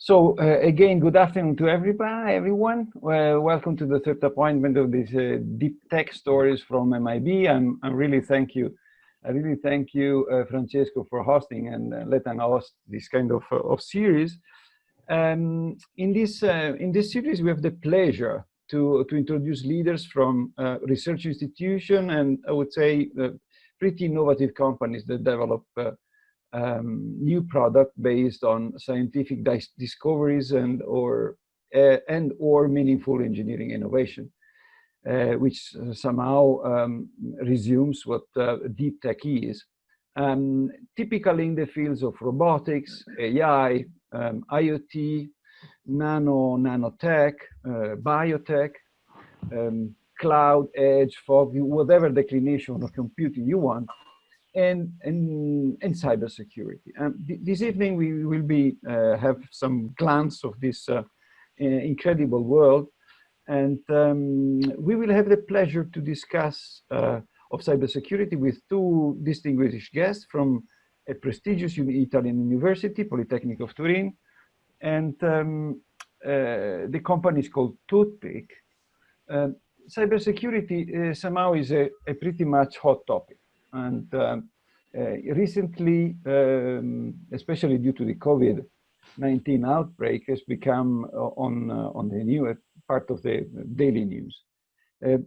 Again, good afternoon to everyone. Welcome to the third appointment of these deep tech stories from MIB. I really thank you, Francesco, for hosting and letting us this kind of series. In this series, we have the pleasure to introduce leaders from research institution and I would say pretty innovative companies that develop new product based on scientific discoveries and or meaningful engineering innovation, which somehow resumes what deep tech is. Typically in the fields of robotics, AI, IoT, nanotech, biotech, cloud, edge, fog, whatever declination of computing you want. And cybersecurity. This evening we will be have some glance of this incredible world, and we will have the pleasure to discuss of cybersecurity with two distinguished guests from a prestigious Italian university, Politecnico di Torino, and the company is called ToothPic. Cybersecurity somehow is a pretty much hot topic. And recently, especially due to the COVID-19 outbreak, has become on the new part of the daily news. I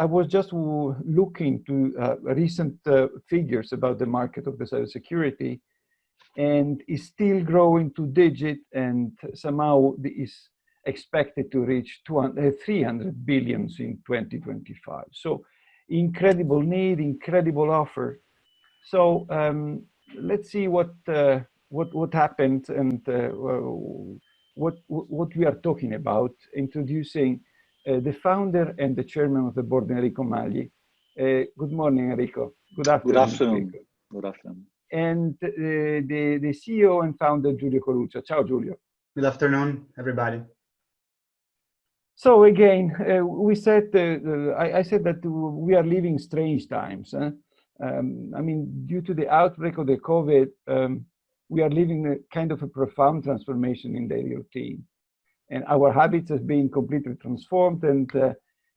was just looking to recent figures about the market of the cybersecurity, and is still growing to digit, and somehow is expected to reach 300 billion in 2025. So. Incredible need, incredible offer. So let's see what happened and what we are talking about. Introducing the founder and the chairman of the board, Enrico Magli. Good morning, Enrico. Good afternoon. Good afternoon. Enrico. Good afternoon. And the CEO and founder, Giulio Coluccia. Ciao, Giulio. Good afternoon, everybody. So again, we said, I said that we are living strange times. I mean, due to the outbreak of the COVID, we are living a kind of a profound transformation in daily routine. And our habits have been completely transformed, and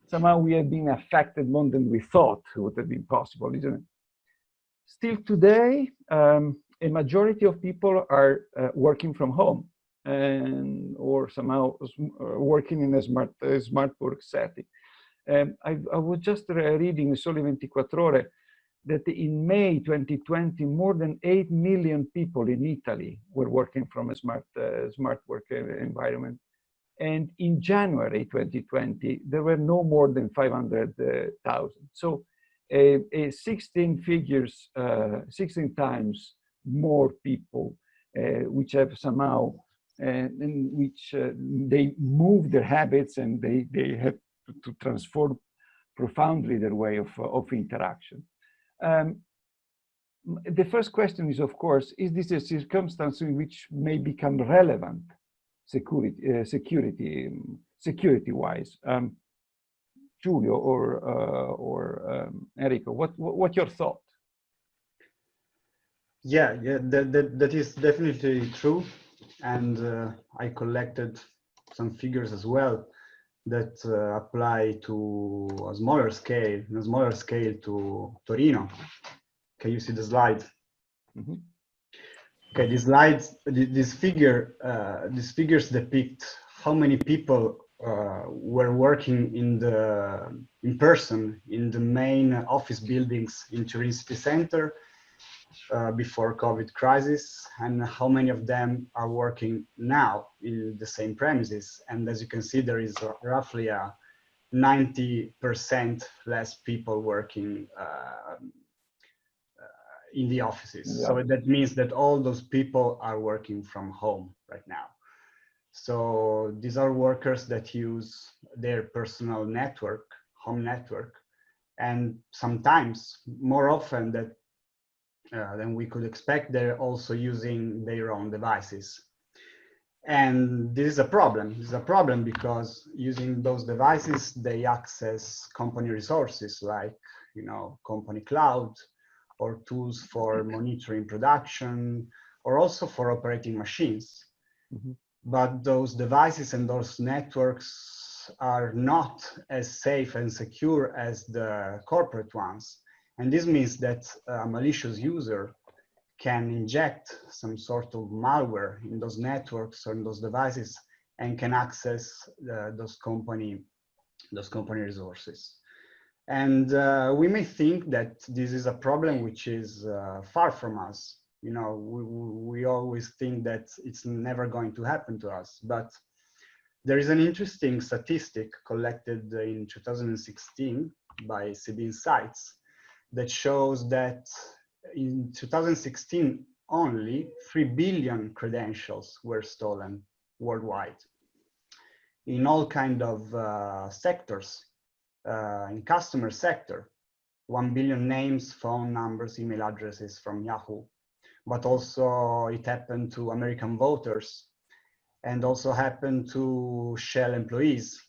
somehow we have been affected more than we thought would have been possible, isn't it? Still today, a majority of people are working from home. Or somehow working in a smart work setting. I was just reading Sole 24 Ore that in May 2020, more than 8 million people in Italy were working from a smart work environment. And in January 2020, there were no more than 500,000. So 16 times more people which have somehow in which they move their habits, and they have to transform profoundly their way of interaction. The first question is, of course, is this a circumstance in which may become relevant security-wise? Giulio or Enrico, what's your thought? Yeah, that is definitely true. And I collected some figures as well that apply to a smaller scale to Torino. Can you see the slide? Mm-hmm. Okay, these figures depict how many people were working in person in the main office buildings in Turin city center before COVID crisis, and how many of them are working now in the same premises. And as you can see, there is roughly a 90% less people working in the offices. Yeah. So that means that all those people are working from home right now. So these are workers that use their personal network, home network, and sometimes more often than we could expect, they're also using their own devices. And this is a problem. This is a problem because using those devices, they access company resources like, company cloud, or tools for monitoring production, or also for operating machines. Mm-hmm. But those devices and those networks are not as safe and secure as the corporate ones. And this means that a malicious user can inject some sort of malware in those networks or in those devices and can access those company resources. And we may think that this is a problem which is far from us. You know, we always think that it's never going to happen to us. But there is an interesting statistic collected in 2016 by CB Insights that shows that in 2016 only 3 billion credentials were stolen worldwide in all kind of sectors. In customer sector, 1 billion names, phone numbers, email addresses from Yahoo. But also it happened to American voters and also happened to Shell employees.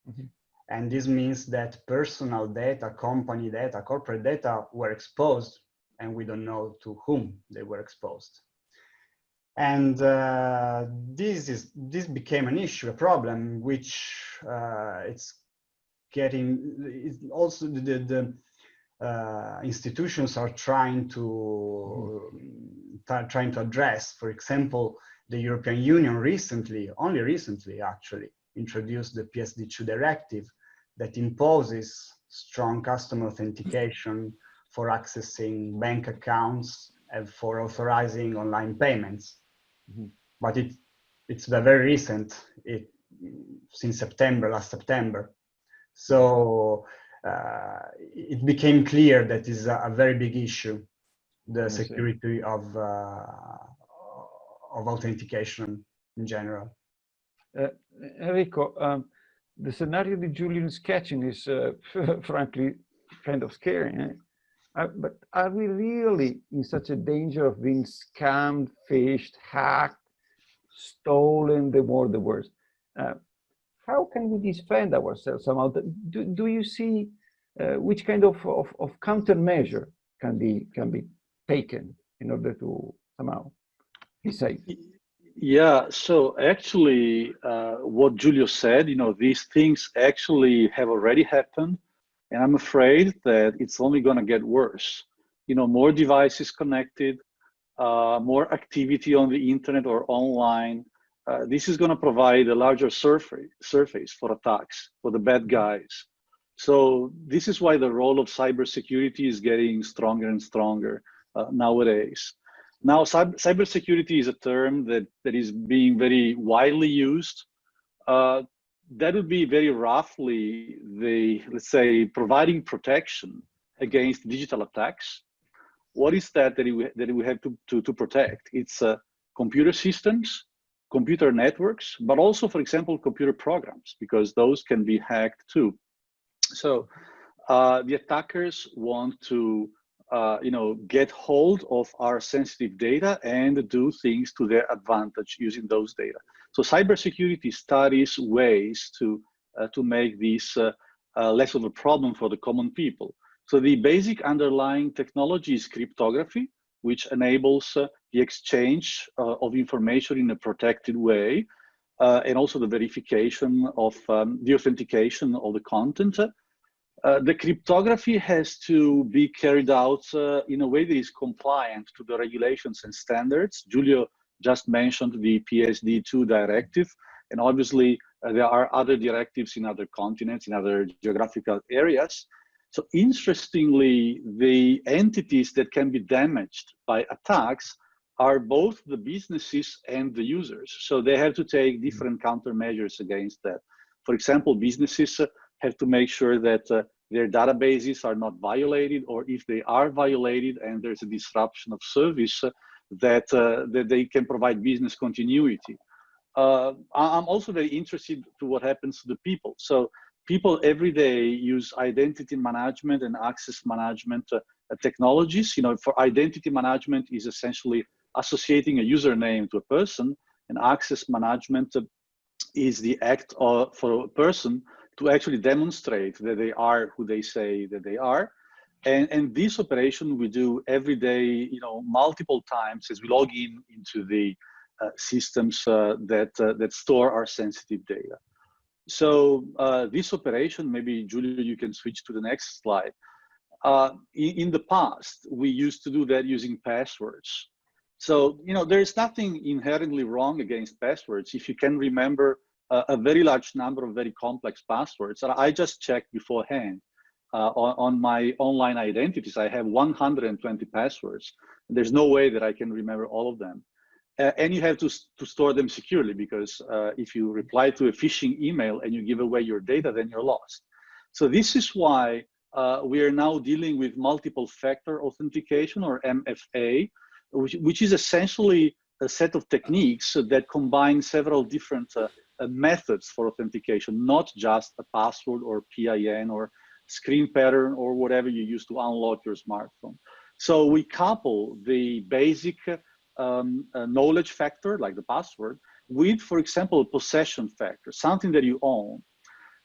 Mm-hmm. And this means that personal data, company data, corporate data were exposed, and we don't know to whom they were exposed. And this became an issue, a problem, which it's also the institutions are trying to address. For example, the European Union only recently actually, introduced the PSD2 directive that imposes strong customer authentication for accessing bank accounts and for authorizing online payments. Mm-hmm. But it's very recent, since last September. So it became clear that is a very big issue, the security of authentication in general. Enrico, the scenario that Julian is sketching is frankly kind of scary. Eh? But are we really in such a danger of being scammed, phished, hacked, stolen, the worst? How can we defend ourselves somehow? Do you see which kind of countermeasure can be taken in order to somehow be safe? Yeah, so actually what Giulio said, you know, these things actually have already happened, and I'm afraid that it's only going to get worse. You know, more devices connected, more activity on the internet or online. This is going to provide a larger surface for attacks, for the bad guys. So this is why the role of cybersecurity is getting stronger and stronger nowadays. Now, cybersecurity is a term that is being very widely used. That would be very roughly let's say, providing protection against digital attacks. What is that we have to protect? It's computer systems, computer networks, but also, for example, computer programs, because those can be hacked too. So the attackers want to get hold of our sensitive data and do things to their advantage using those data. So cybersecurity studies ways to make this less of a problem for the common people. So the basic underlying technology is cryptography, which enables the exchange of information in a protected way, and also the verification of the authentication of the content. The cryptography has to be carried out in a way that is compliant to the regulations and standards. Giulio just mentioned the PSD2 directive, and obviously there are other directives in other continents, in other geographical areas. So interestingly, the entities that can be damaged by attacks are both the businesses and the users. So they have to take different countermeasures against that. For example, businesses have to make sure that their databases are not violated, or if they are violated and there's a disruption of service, that they can provide business continuity. I'm also very interested to what happens to the people. So people every day use identity management and access management technologies. You know, for identity management is essentially associating a username to a person, and access management is the act for a person to actually demonstrate that they are who they say that they are. And this operation we do every day, you know, multiple times as we log in into the systems that store our sensitive data. So this operation, maybe Giulio, you can switch to the next slide. In the past, we used to do that using passwords. So, you know, there's nothing inherently wrong against passwords if you can remember a very large number of very complex passwords. I just checked beforehand. On my online identities, I have 120 passwords. There's no way that I can remember all of them. And you have to store them securely, because if you reply to a phishing email and you give away your data, then you're lost. So this is why we are now dealing with multiple factor authentication, or MFA, which is essentially a set of techniques that combine several different methods for authentication, not just a password or PIN or screen pattern or whatever you use to unlock your smartphone. So we couple the basic knowledge factor, like the password, with, for example, possession factor, something that you own.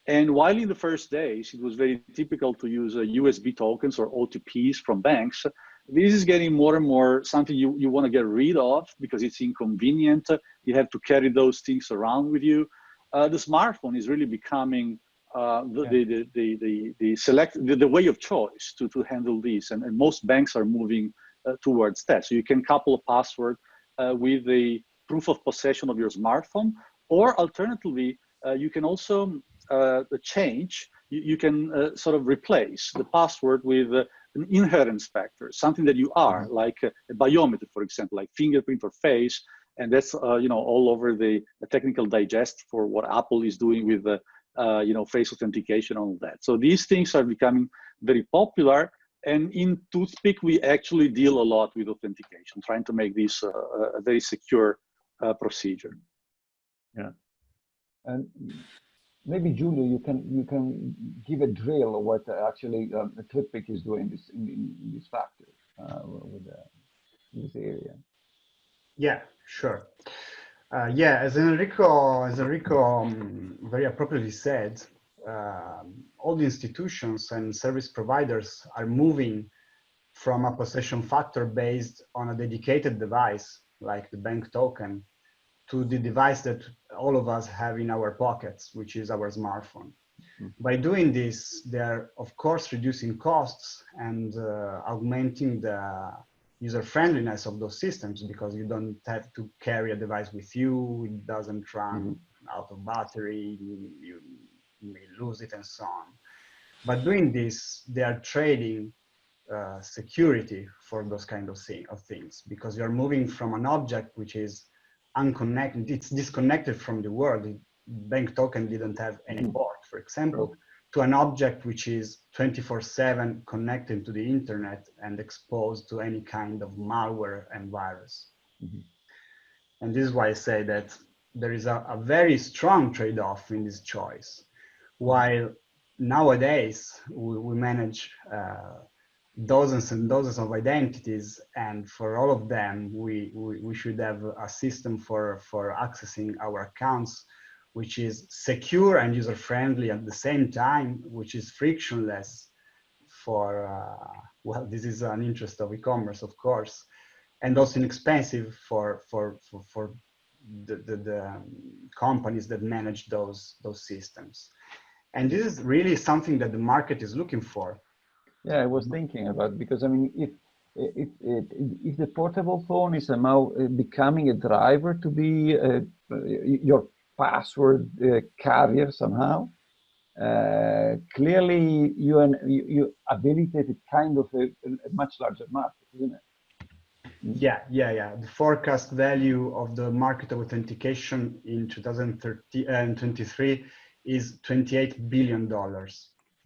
And while in the first days, it was very typical to use USB tokens or OTPs from banks, this is getting more and more something you want to get rid of because it's inconvenient. You have to carry those things around with you. The smartphone is really becoming the way of choice to handle this, and most banks are moving towards that. So you can couple a password with the proof of possession of your smartphone, or alternatively, you can also change. You can sort of replace the password with an inherence factor, something that you are, like a biometric, for example, like fingerprint or face. And that's you know, all over the technical digest for what Apple is doing with the you know, face authentication, all of that. So these things are becoming very popular. And in ToothPic, we actually deal a lot with authentication, trying to make this a very secure procedure. Yeah. And maybe Giulio, you can give a drill of what actually ToothPic is doing in this factor with this area. Yeah, sure. Yeah, as Enrico very appropriately said, all the institutions and service providers are moving from a possession factor based on a dedicated device, like the bank token, to the device that all of us have in our pockets, which is our smartphone. Mm-hmm. By doing this, they're of course reducing costs and augmenting the user friendliness of those systems, because you don't have to carry a device with you, it doesn't run out of battery, you may lose it, and so on. But doing this, they are trading security for those kind of things, because you're moving from an object which is unconnected, it's disconnected from the world. Bank token didn't have any port, for example, to an object which is 24/7 connected to the internet and exposed to any kind of malware and virus. Mm-hmm. And this is why I say that there is a very strong trade-off in this choice. While nowadays we manage dozens and dozens of identities, and for all of them, we should have a system for accessing our accounts, which is secure and user-friendly at the same time, which is frictionless for, well, this is an interest of e-commerce, of course, and also inexpensive for the companies that manage those systems. And this is really something that the market is looking for. Yeah, I was thinking about, because I mean, if the portable phone is somehow becoming a driver to be your password carrier somehow, clearly you habilitate kind of a much larger market, isn't it? Yeah. The forecast value of the market of authentication in 2023 is $28 billion.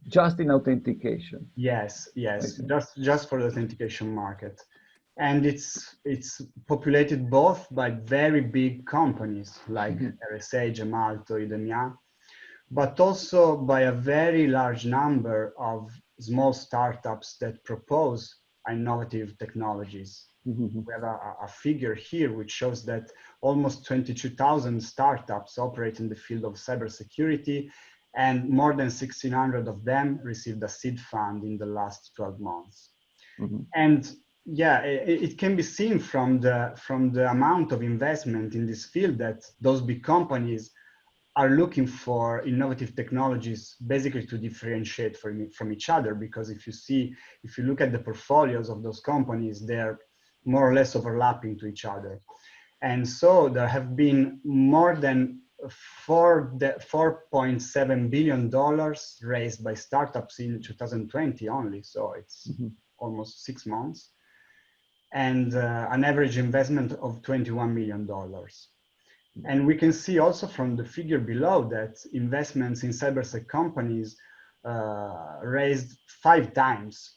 Just in authentication. Yes, just for the authentication market. And it's populated both by very big companies like RSA, Gemalto, Udemia, but also by a very large number of small startups that propose innovative technologies. We have a figure here which shows that almost 22,000 startups operate in the field of cybersecurity, and more than 1,600 of them received a seed fund in the last 12 months. And yeah, it can be seen from the amount of investment in this field that those big companies are looking for innovative technologies basically to differentiate from each other, because if you look at the portfolios of those companies, they're more or less overlapping to each other. And so there have been more than $4.7 billion raised by startups in 2020 only. So it's almost 6 months, and an average investment of $21 million. And we can see also from the figure below that investments in cybersec companies raised 5 times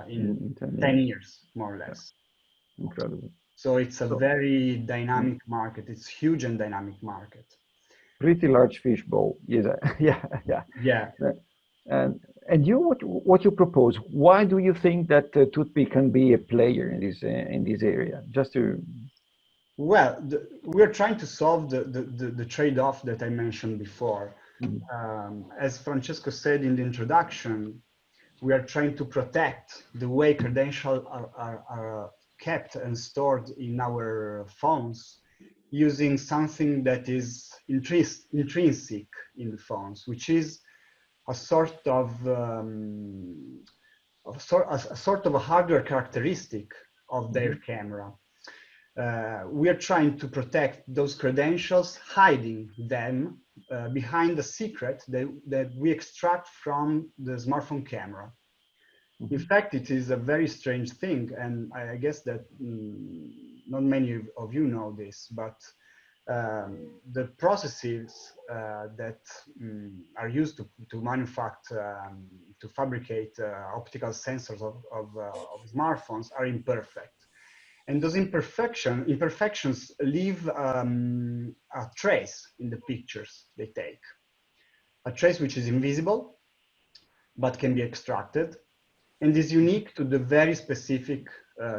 in 10 years, more or less. Incredible. So it's a very dynamic market. It's huge and dynamic market. Pretty large fishbowl. Yes. Yeah. And you, what you propose? Why do you think that ToothPic can be a player in this area? Just to. Well, we're trying to solve the trade-off that I mentioned before. As Francesco said in the introduction, we are trying to protect the way credentials are kept and stored in our phones using something that is intrinsic in the phones, which is a sort of a hardware characteristic of their camera. We are trying to protect those credentials, hiding them behind a secret that we extract from the smartphone camera. In fact, it is a very strange thing, and I guess that not many of you know this, but the processes that are used to manufacture, to fabricate optical sensors of smartphones are imperfect. And those imperfections leave a trace in the pictures they take. A trace which is invisible, but can be extracted, and is unique to the very specific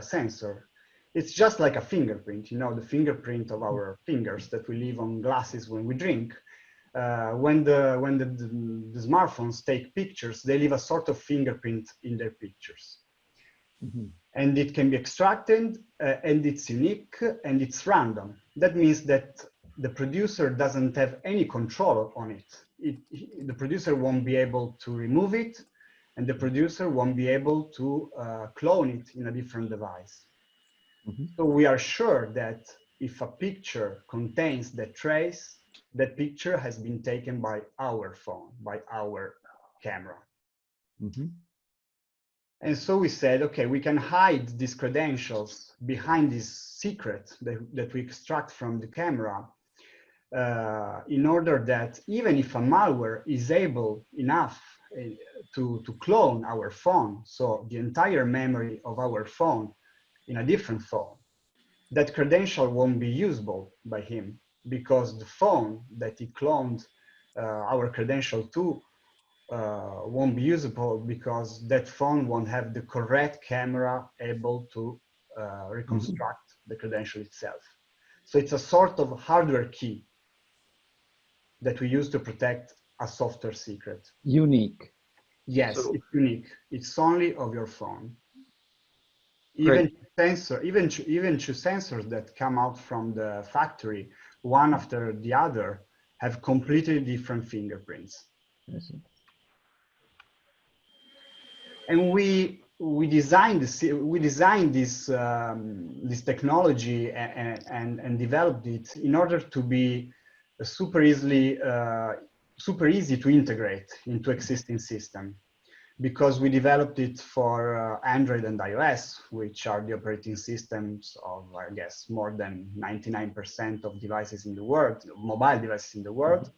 sensor. It's just like a fingerprint, the fingerprint of our fingers that we leave on glasses when we drink. When the smartphones take pictures, they leave a sort of fingerprint in their pictures. And it can be extracted, and it's unique, and it's random. That means that the producer doesn't have any control on it. The producer won't be able to remove it, and the producer won't be able to clone it in a different device. So we are sure that if a picture contains that trace, that picture has been taken by our phone, by our camera. And so we said, okay, we can hide these credentials behind this secret that we extract from the camera in order that even if a malware is able enough to clone our phone, so the entire memory of our phone in a different phone, that credential won't be usable by him, because the phone that he cloned our credential to won't be usable, because that phone won't have the correct camera able to reconstruct the credential itself. So it's a sort of hardware key that we use to protect a software secret. Unique. Yes, so, it's unique. It's only of your phone. Even two sensors that come out from the factory, one after the other, have completely different fingerprints. And we designed this technology and developed it in order to be super easy to integrate into existing system, because we developed it for Android and iOS, which are the operating systems of, I guess, more than 99% of devices in the world, mobile devices in the world.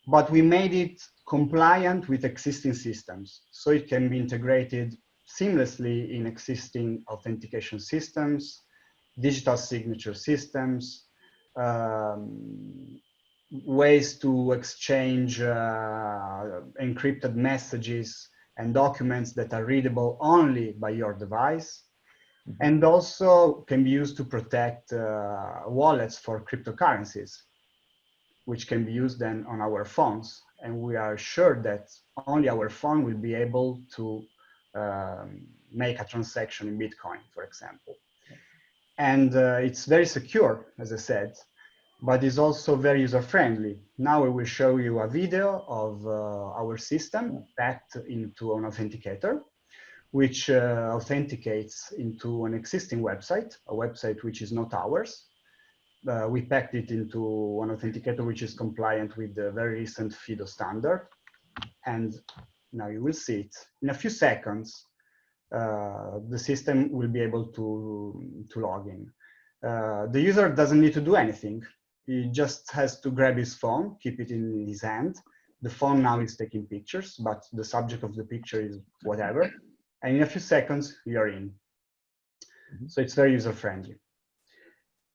But we made it compliant with existing systems, so it can be integrated seamlessly in existing authentication systems, digital signature systems, ways to exchange encrypted messages and documents that are readable only by your device, and also can be used to protect wallets for cryptocurrencies. which can be used then on our phones. And we are sure that only our phone will be able to make a transaction in Bitcoin, for example. And it's very secure, as I said, but it's also very user-friendly. Now we will show you a video of our system packed into an authenticator, which authenticates into an existing website, a website which is not ours. We packed it into an authenticator which is compliant with the very recent FIDO standard. And now you will see it. In a few seconds, the system will be able to log in. The user doesn't need to do anything. He just has to grab his phone, keep it in his hand. The phone now is taking pictures, but the subject of the picture is whatever. And in a few seconds, you're in. So it's very user-friendly.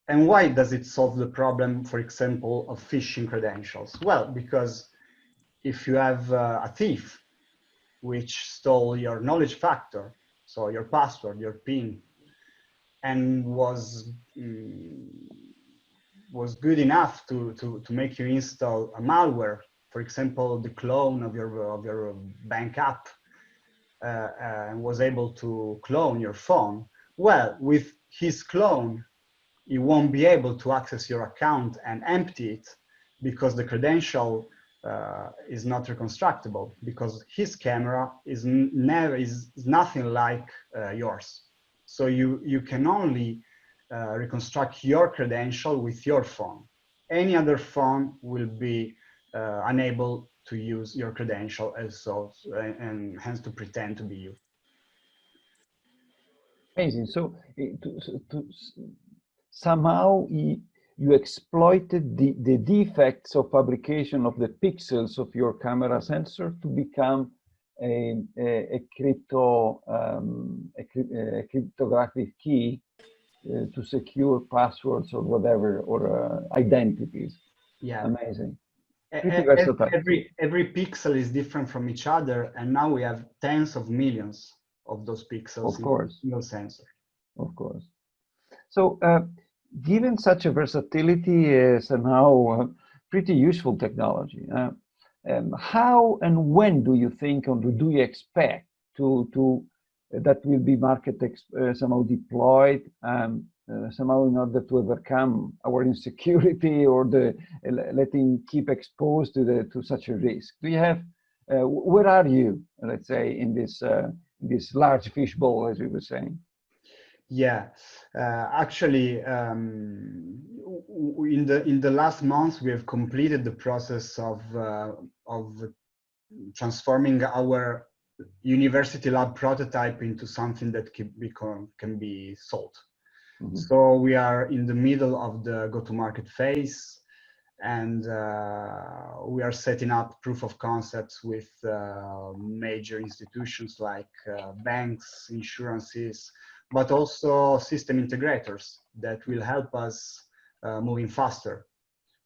And why does it solve the problem, for example, of phishing credentials? Well, because if you have a thief which stole your knowledge factor, so your password, your PIN, and was good enough to make you install a malware, for example, the clone of your bank app, and was able to clone your phone, well, with his clone, he won't be able to access your account and empty it because the credential is not reconstructible, because his camera is nothing like yours. So you can only reconstruct your credential with your phone. Any other phone will be unable to use your credential as so, and hence to pretend to be you. Amazing. So somehow you exploited the defects of fabrication of the pixels of your camera sensor to become a cryptographic key to secure passwords or whatever, or identities. Yeah. Amazing. Every pixel is different from each other, and now we have tens of millions of those pixels in a single sensor. Of course. So given such a versatility, somehow pretty useful technology, how and when do you think, or do you expect that will be somehow deployed somehow in order to overcome our insecurity or letting keep exposed to such a risk? Do you have, where are you, let's say, in this large fishbowl, as we were saying? Yeah, actually, in the last months, we have completed the process of transforming our university lab prototype into something that can be sold. Mm-hmm. So we are in the middle of the go-to-market phase, and we are setting up proof of concepts with major institutions like banks, insurances, but also system integrators that will help us moving faster.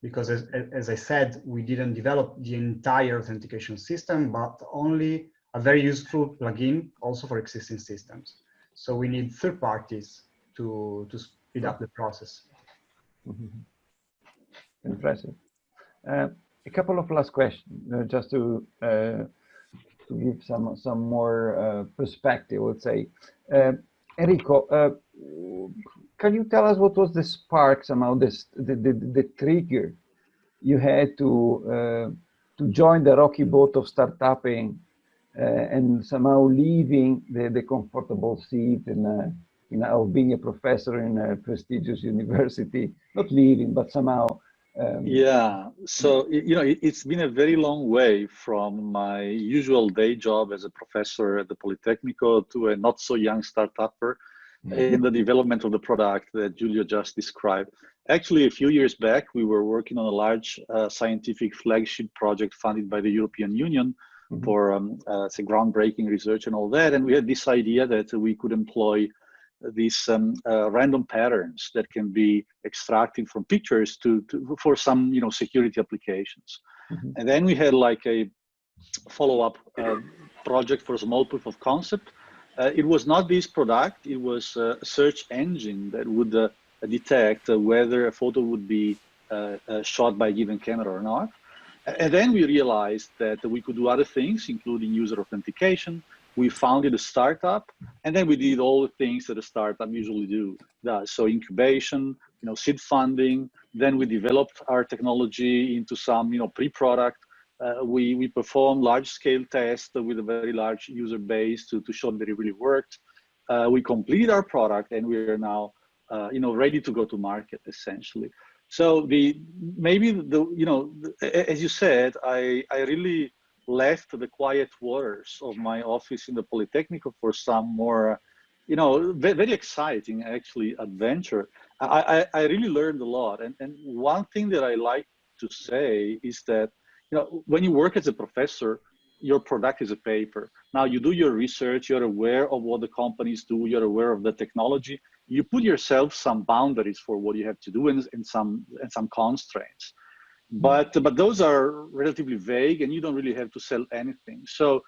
Because as I said, we didn't develop the entire authentication system, but only a very useful plugin also for existing systems. So we need third parties to speed up the process. Mm-hmm. Impressive. A couple of last questions, just to give some more perspective, let's say. Enrico, can you tell us what was the spark, somehow the trigger you had to join the rocky boat of startupping and somehow leaving the comfortable seat of being a professor in a prestigious university? Not leaving, but somehow. Yeah, so it's been a very long way from my usual day job as a professor at the Politecnico to a not so young startupper in the development of the product that Giulio just described. Actually, a few years back, we were working on a large scientific flagship project funded by the European Union for say groundbreaking research and all that, and we had this idea that we could employ these random patterns that can be extracted from pictures for some security applications. And then we had like a follow-up project for a small proof of concept. It was not this product, it was a search engine that would detect whether a photo would be shot by a given camera or not. And then we realized that we could do other things, including user authentication. We founded a startup, and then we did all the things that a startup usually does. So incubation, seed funding. Then we developed our technology into some, pre-product. We performed large-scale tests with a very large user base to show that it really worked. We completed our product, and we are now, ready to go to market, essentially. So as you said, I really left the quiet waters of my office in the Politecnico for some more, very exciting, actually, adventure. I really learned a lot. And one thing that I like to say is that, when you work as a professor, your product is a paper. Now you do your research, you're aware of what the companies do, you're aware of the technology. You put yourself some boundaries for what you have to do and some constraints. But those are relatively vague, and you don't really have to sell anything. So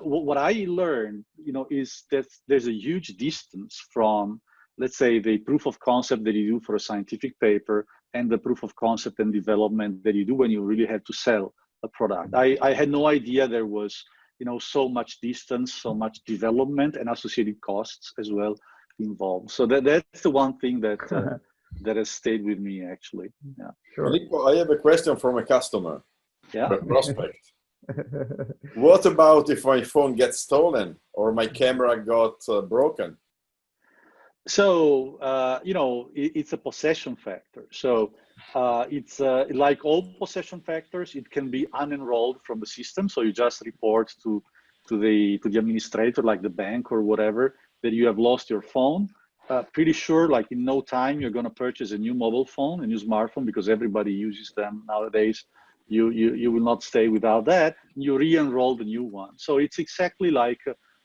what I learned, is that there's a huge distance from, let's say, the proof of concept that you do for a scientific paper and the proof of concept and development that you do when you really have to sell a product. I had no idea there was, so much distance, so much development and associated costs as well involved. So that's the one thing that that has stayed with me, actually. Yeah. Sure. Filippo, I have a question from a customer. Yeah. A prospect. What about if my phone gets stolen or my camera got broken? So, it's a possession factor. So it's like all possession factors, it can be unenrolled from the system. So you just report to the administrator, like the bank or whatever, that you have lost your phone. Pretty sure, like in no time, you're going to purchase a new mobile phone, a new smartphone, because everybody uses them nowadays. You will not stay without that. You re-enroll the new one. So it's exactly like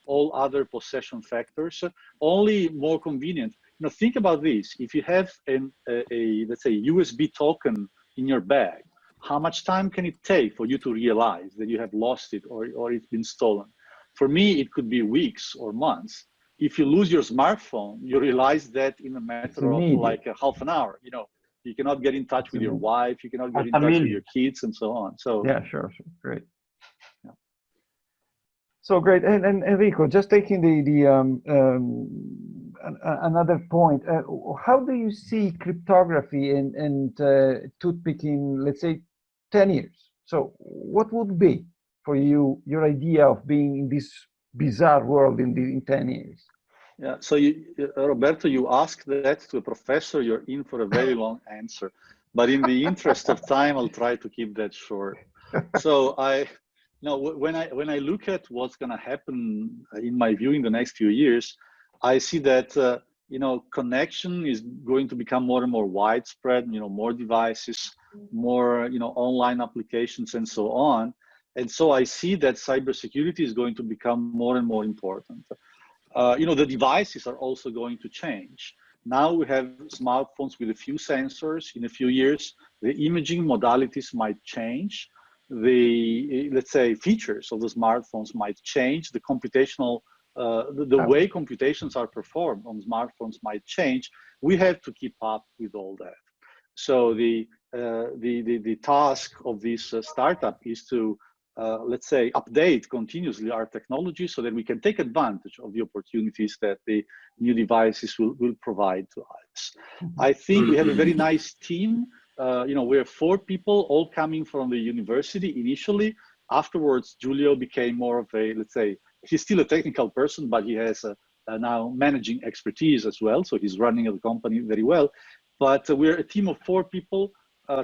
all other possession factors, only more convenient. Think about this. If you have let's say, USB token in your bag, how much time can it take for you to realize that you have lost it or it's been stolen? For me, it could be weeks or months. If you lose your smartphone, you realize that in a matter of like a half an hour. You cannot get in touch with your wife, you cannot get in touch with your kids, and so on. So yeah, sure, great. Yeah. So great, and Enrico, just taking another point. How do you see cryptography and ToothPic in, let's say, 10 years? So what would be for you your idea of being in this bizarre world in 10 years? Yeah, so Roberto, you asked that to a professor, you're in for a very long answer. But in the interest of time, I'll try to keep that short. So when I look at what's going to happen, in my view, in the next few years, I see that connection is going to become more and more widespread. More devices, more online applications, and so on. And so I see that cybersecurity is going to become more and more important. The devices are also going to change. Now we have smartphones with a few sensors. In a few years, the imaging modalities might change. Let's say, features of the smartphones might change. The computational, the way computations are performed on smartphones might change. We have to keep up with all that. So the task of this startup is to let's say, update continuously our technology so that we can take advantage of the opportunities that the new devices will provide to us. I think we have a very nice team. We're 4 people, all coming from the university initially. Afterwards, Giulio became more of a, let's say, he's still a technical person, but he has now managing expertise as well. So he's running the company very well. But we're a team of 4 people,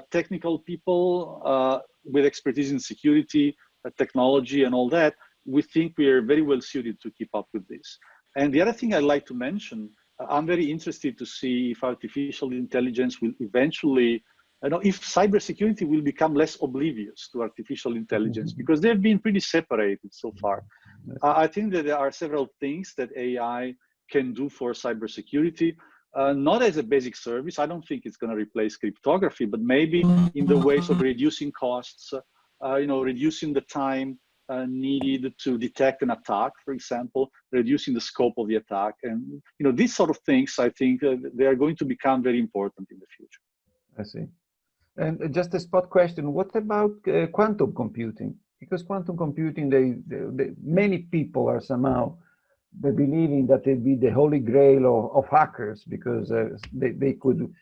technical people with expertise in security, technology, and all that. We think we are very well suited to keep up with this. And the other thing I'd like to mention, I'm very interested to see if artificial intelligence will eventually, if cybersecurity will become less oblivious to artificial intelligence, because they've been pretty separated so far. I think that there are several things that AI can do for cybersecurity, not as a basic service. I don't think it's going to replace cryptography, but maybe in the ways of reducing costs, reducing the time needed to detect an attack, for example, reducing the scope of the attack. And, these sort of things, I think they are going to become very important in the future. I see. And just a spot question, what about quantum computing? Because quantum computing, many people are somehow believing that it'd be the holy grail of hackers, because they could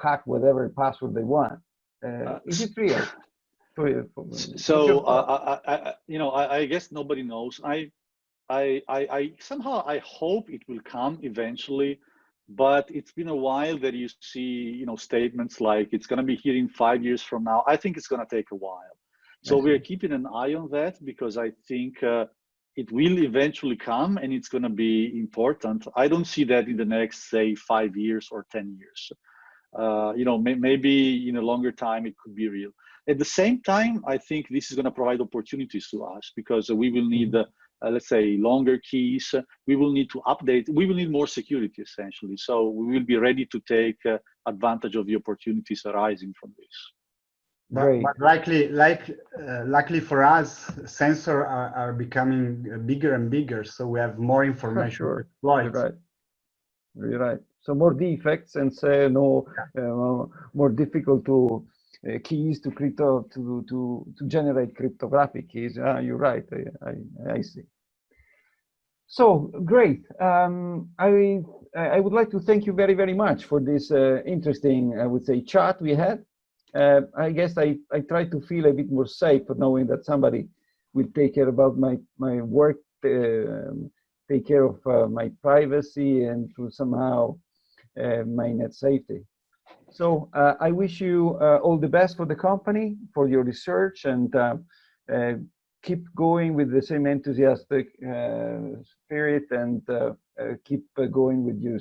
hack whatever password they want. Is it real? I guess nobody knows. I somehow I hope it will come eventually, but it's been a while that you see, statements like it's going to be here in 5 years from now. I think it's going to take a while. So we're keeping an eye on that, because I think it will eventually come and it's going to be important. I don't see that in the next, say, 5 years or 10 years. Maybe in a longer time, it could be real. At the same time, I think this is going to provide opportunities to us, because we will need, let's say, longer keys. We will need to update. We will need more security, essentially. So we will be ready to take advantage of the opportunities arising from this. But luckily for us, sensors are becoming bigger and bigger, so we have more information. Sure, you're right. You're right. So more defects, and more difficult to keys to crypto to generate cryptographic keys. You're right. I see. So great. I would like to thank you very, very much for this interesting, I would say, chat we had. I guess I try to feel a bit more safe knowing that somebody will take care about my work, take care of my privacy, and to somehow my net safety. So I wish you all the best for the company, for your research, and keep going with the same enthusiastic spirit, and keep going with your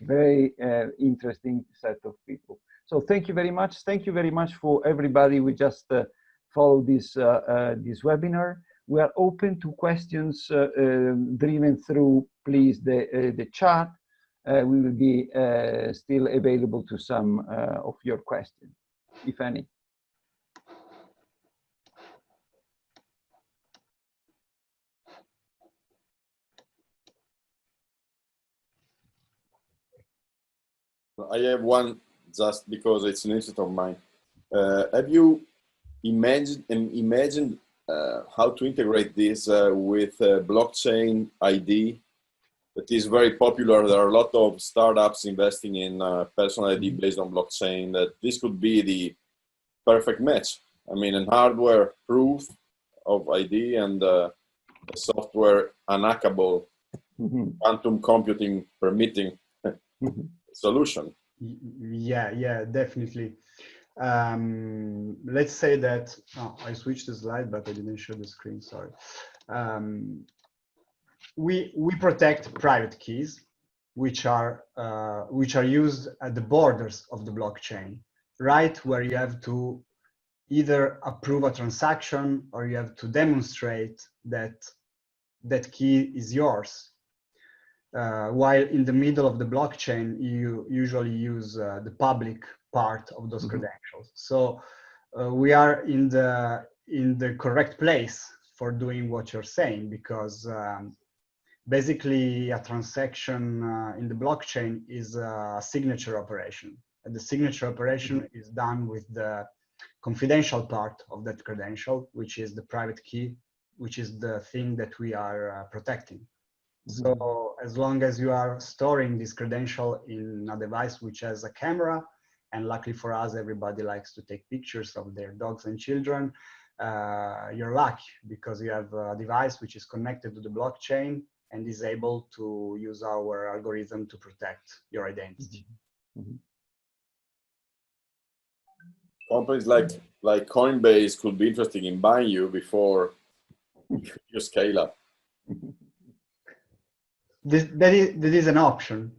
very interesting set of people. So thank you very much. Thank you very much for everybody who just followed this this webinar. We are open to questions driven through, please, the chat. We will be still available to some of your questions, if any. I have one, just because it's an interest of mine. Have you imagined how to integrate this with blockchain ID? That is very popular. There are a lot of startups investing in personal ID based on blockchain. That this could be the perfect match. I mean, an hardware proof of ID and a software unhackable, quantum computing permitting solution. Yeah, definitely. Let's say that I switched the slide, but I didn't show the screen. Sorry. We protect private keys, which are used at the borders of the blockchain, right where you have to either approve a transaction or you have to demonstrate that that key is yours. While in the middle of the blockchain, you usually use the public part of those credentials. So we are in the correct place for doing what you're saying, because basically a transaction in the blockchain is a signature operation. And the signature operation is done with the confidential part of that credential, which is the private key, which is the thing that we are protecting. So as long as you are storing this credential in a device which has a camera, and luckily for us, everybody likes to take pictures of their dogs and children, you're lucky, because you have a device which is connected to the blockchain and is able to use our algorithm to protect your identity. Companies like Coinbase could be interested in buying you before you scale up. That is an option.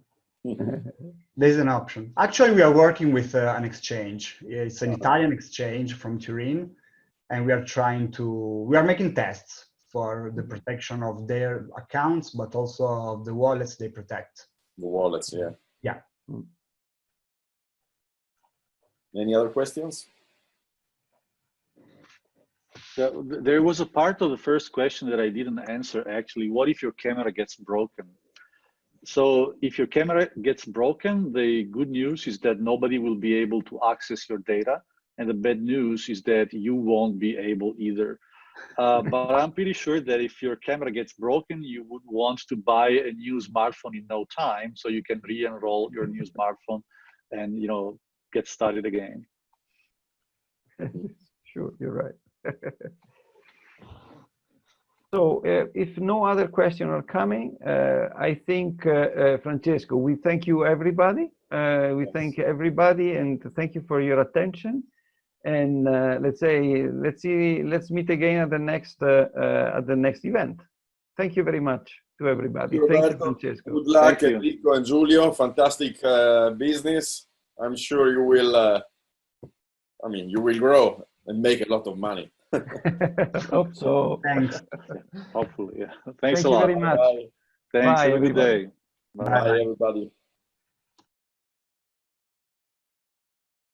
There's an option. Actually, we are working with an exchange. It's an Italian exchange from Turin, and we are making tests for the protection of their accounts, but also of the wallets they protect. The wallets, yeah. Yeah. Any other questions? There was a part of the first question that I didn't answer, actually. What if your camera gets broken? So if your camera gets broken, the good news is that nobody will be able to access your data. And the bad news is that you won't be able either. But I'm pretty sure that if your camera gets broken, you would want to buy a new smartphone in no time, so you can re-enroll your new smartphone and, you know, get started again. Sure, you're right. So if no other questions are coming, I think, Francesco, we thank you, everybody. We thank everybody, and thank you for your attention. And let's meet again at the next event. Thank you very much to everybody. Thank you, Francesco. Good luck, Enrico and Giulio. Fantastic business. I'm sure you will. I mean, you will grow and make a lot of money. Hope so. Thanks. Hopefully, yeah. Thanks Thank a lot. you very much. Bye. Thanks. Bye, Have a good everybody. day. Bye, everybody.